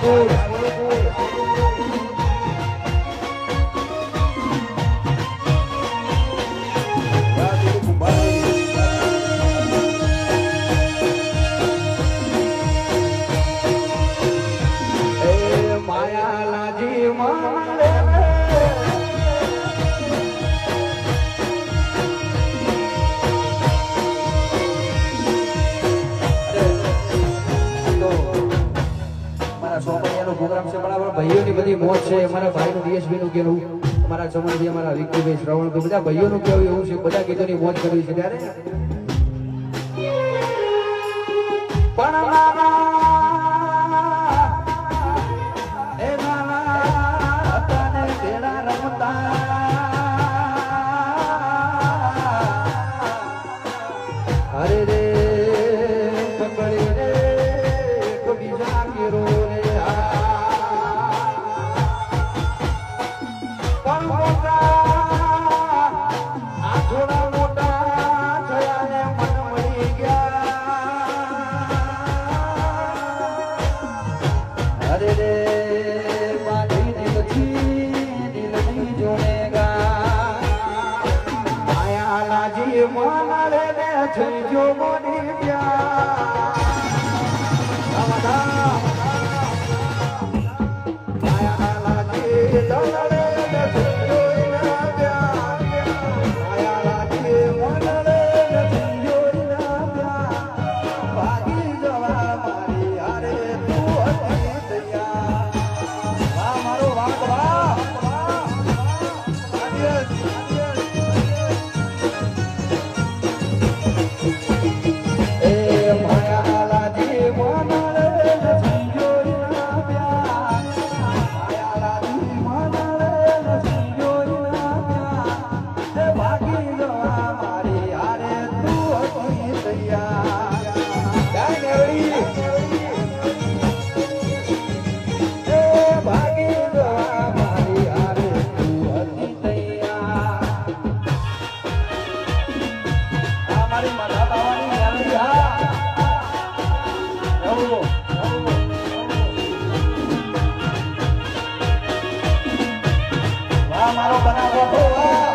સ્વરૂપ ભાઈઓની બધી મોજ છે અમારા ભાઈનું ડીએસબી નું કેવું અમારા ચમનભાઈ અમારા વિક્કીભાઈ શ્રવણભાઈ બધા ભાઈઓનું કેવું એવું છે બધા ગીતોની મોજ કરવી છે ત્યારે અરે રે પકડી રે બીજા કેરો મારો બનાવો